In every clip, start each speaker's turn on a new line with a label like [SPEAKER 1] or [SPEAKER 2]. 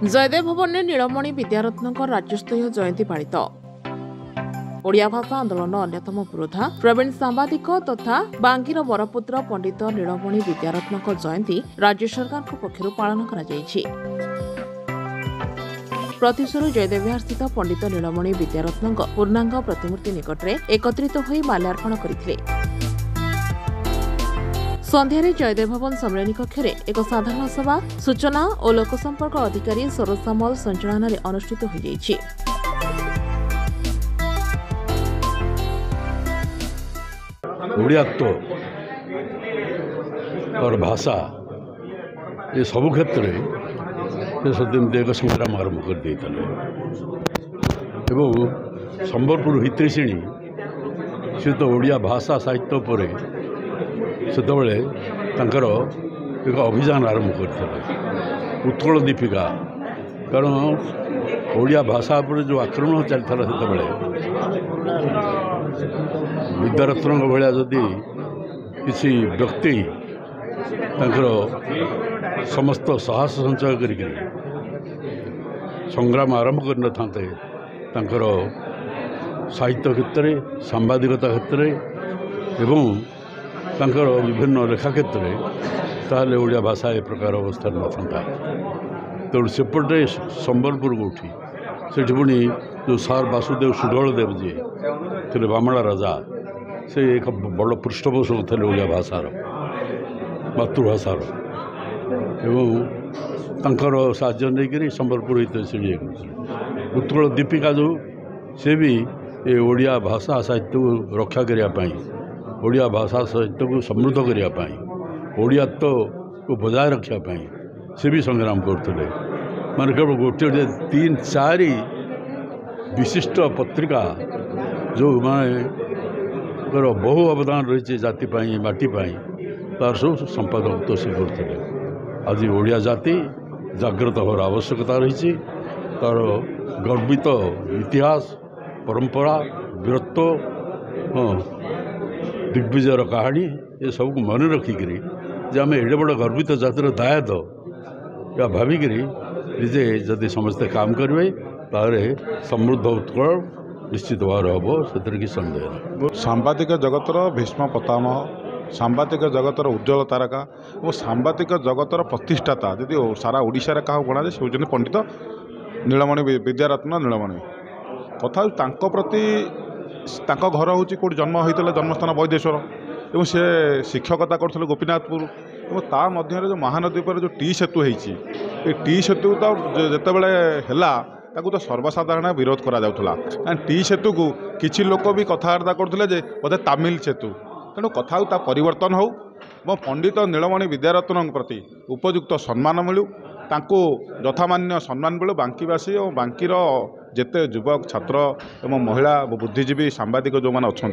[SPEAKER 1] जयदेव भवन में नीलमणि विद्यारत्न राज्यस्तरीय जयंती पालित। ओडिया भाषा आंदोलन अन्यतम पुरोधा प्रवीण सांबादिक तथा बांगीर बरपुत्र पंडित नीलमणि विद्यारत्न जयंती राज्य सरकार पक्षर पालन करा जायछि। प्रतिश्वर जयदेव विहार स्थित पंडित नीलमणि विद्यारत्न पूर्णांग प्रतिमूर्ति निकट में एकत्रित होई माल्यार्पण करथिले। संध्यारे जयदेव भवन सम्मेलन कक्ष में एक साधारण सभा सूचना और लोकसंपर्क अधिकारी सरोज सामल संचालन में अनुष्ठित हो जायछि।
[SPEAKER 2] ओडियात्व और भाषा ये सब क्षेत्र में सदमी एक संग्राम आरंभ कर देते संबलपुर हितैषिणी सी तो ओडिया भाषा साहित्य पर सेतबले तांकर एक अभियान आरंभ करते उत्कल दीपिका कारण ओडिया भाषा पर जो आक्रमण चलता सेतबले विद्यारत्न भाया जदि किसी व्यक्ति तांकर समस्त साहस संचय कर संग्राम आरंभ कर न थांते तांकर साहित्य क्षेत्र में सांबादिकता क्षेत्र में एवं तांकर विभिन्न लेखा क्षेत्र में ताले ओडिया भाषा ए प्रकार अवस्था न था तेणु सेपटे संबलपुर को उठी से पुणी जो सार वासुदेव सुधलदेव जी थे बामणा राजा से एक बड़ पृष्ठपोषक थे ओडिया भाषार मातृभाषार एवं तांकर साहाय्य नहीं संबलपुर हितैषिणी उत्कल दीपिका जो से भी ये ओडिया भाषा साहित्य को रक्षा करने ओडिया भाषा साहित्य को समृद्ध करने ओडियात्व को बजाय रखापी से भी संग्राम करते मान केवल गोटे 3-4 विशिष्ट पत्रिका जो माने बहु अवदान रही जाति माटीपाई तार सब संपादक तो से करते आज ओडिया जाति जागृत होर आवश्यकता रही तार गर्वित इतिहास परंपरा वीरत्व दिग्विजयर कहानी ये सब मन रखिकी जे आम एडे बड़ गर्वित जातिर दायद या भाविक निजे जदि समस्ते काम करेंगे तारे समृद्ध उत्कल निश्चित भाव हम से कि सन्देह नहीं।
[SPEAKER 3] सांबादिक जगतर भीष्म पितामह सांबादिक जगतर उज्ज्वल तारका और सांबादिक जगतर प्रतिष्ठाता यदि सारा ओडिशा क्या गणा से होती पंडित नीलमणि विद्यारत्न नीलमणि कथा प्रति घर हूँ कौट जन्म होता जन्मस्थान वैदेश्वर और सी शिक्षकता करते गोपीनाथपुर और ता मध्य जो महानदी पर जो टी सेतु होती टी सेतु तो जितेबाला है तो सर्वसाधारण विरोध करा टी सेतु को किसी लोक भी कथबार्ता करते बोधे तामिल सेतु तेणु कथा परिवर्तन हो पंडित नीलमणि विद्यारत्न प्रति उपयुक्त सम्मान मिलू तांको यथामान्य सम्मान मिलू बांकीवासी और बांकीर जेते युवक छात्र एवं महिला बुद्धिजीवी सांबादिक जो मैंने अच्छा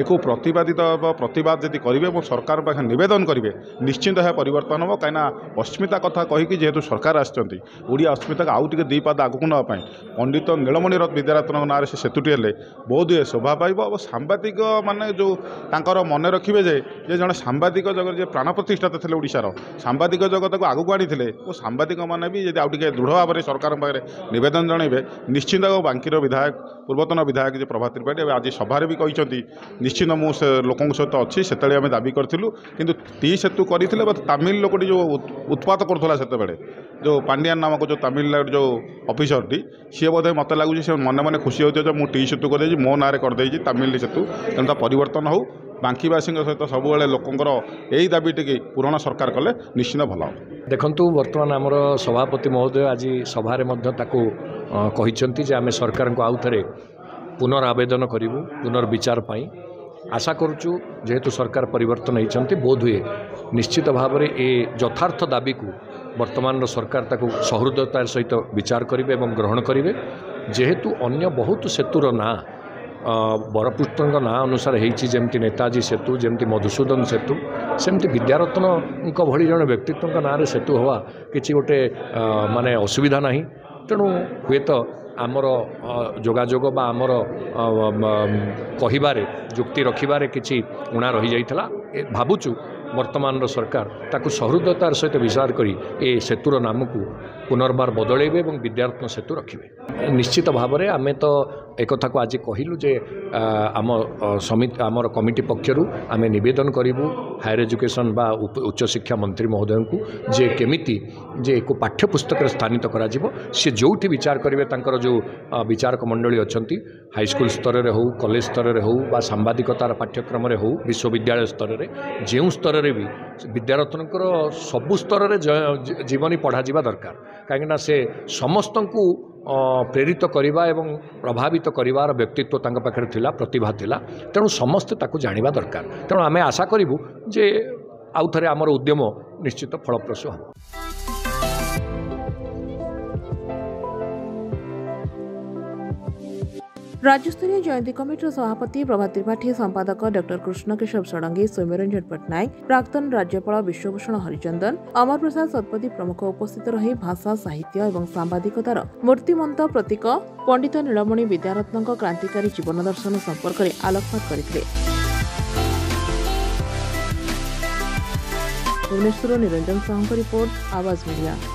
[SPEAKER 3] एक प्रतिवाद यदि करेंगे और सरकार पाखे नवेदन करेंगे निश्चिंत है परिवर्तन हम कहीं अस्मिता कथा कहीकि जेहेतु सरकार आडिया अस्मिता को आउ टे दी पाद आगू नापी पंडित नीलमणि विद्यारत्न ना से सेतुटी हेल्ले बहुत हुए शोभा पाइब और सांबादिक माने जो तांकर मन रखिए जे जड़े सांबादिक जगत जे प्राण प्रतिष्ठाता थे ओडिशार सांबादिक जगत को आगू आनी और सांबादिक मैंने भी जब आउ टे दृढ़ भाव में सरकार पाखे नवेदन जनइबे निश्चिंत बांकीर विधायक पूर्वतन विधायक जो प्रभात त्रिपाठी आज सभारे भी कहते निश्चित मुझे लोकों सहित अच्छी से आम दाबी करूँ कि टी सेतु करते तामिल लोकटी जो उत्पात करूला से जो पांडियान नामक जो तामिलनाडु जो ऑफिसर टी सी बोधे मत लगुच मन मन खुशी होती मुझे टी सेतु कर मो ना करदे तामिल सेतु तेना परिवर्तन हो बांकीवासी सहित सब लोकंर यही दाबी टी पूरण सरकार कले निश्चित भल
[SPEAKER 4] देखु बर्तमान आमर सभापति महोदय आज सभारे कहते जे आम सरकार को आउ थे पुनरावेदन करूँ पुनर्विचार पाई आशा करुचु जेहेतु सरकार परिवर्तन होती बोध हुए निश्चित भाव में ये यथार्थ दाबी को वर्तमान सरकार ताकू सहृदयतार सहित विचार करेंगे और ग्रहण करेंगे जेहेतु अन्य बहुत सेतुर ना बरपुत्र ना अनुसार होती नेताजी सेतु जमती मधुसूदन सेतु सेमती विद्यारत्न भली जन व्यक्तित्व ना सेतु हवा कि गोटे माने असुविधा नहीं तेणु हुए तो आमर जोगाजोग बा आमर कहिबारे जुक्ति रखिबारे किछि उणा रही जाइथला भाबुचु वर्तमान सरकार ताकू सहृदयतार सहित विचार करी ए सेतुर नाम को पुनर्बार बदलैबे और विद्यारत्न सेतु रखिबे। निश्चित भाव में आम तो एक कथा को आज कहलु जे आम समिति आमर कमिटी पक्षर आम नवेदन करूँ हायर एजुकेशन बा उच्च शिक्षा मंत्री महोदय को जे केमिति जे एक पाठ्यपुस्तक स्थानित करा सी जो विचार करेंगे तांकर जो विचारक मंडली अच्छा हाईस्कल स्तर में हो कॉलेज स्तर में हो बा सांबादिकतार पाठ्यक्रम हो विश्वविद्यालय स्तर में जो स्तर में भी विद्यारत्न सबु स्तर में जीवनी पढ़ा दरकार कहीं से समस्त को प्रेरित करवा एवं प्रभावित करिवार व्यक्तित्व तांका पाखरे थिला प्रतिभा थिला तेणु समस्ते ताकू जानिबा दरकार। तेणु आमे आशा करिबु जे आउ थरे आमर उद्यम निश्चित फलप्रसू हो।
[SPEAKER 1] राज्यस्तरीय जयंती कमिटीर सभापति प्रभात त्रिपाठी, संपादक डॉक्टर कृष्णकेशव षडंगी, सौम्यरंजन पट्टनायक, प्राक्तन राज्यपाल विश्वभूषण हरिचंदन, अमर प्रसाद सतपथी प्रमुख उपस्थित रही भाषा साहित्य और सांबादिकतार मूर्तिमंत प्रतीक पंडित नीलमणि विद्यारत्न क्रांतिकारी जीवन दर्शन संपर्क में आलोकपात करथिले। भुवनेश्वर निरंजन साहू रिपोर्ट, आवाज मीडिया।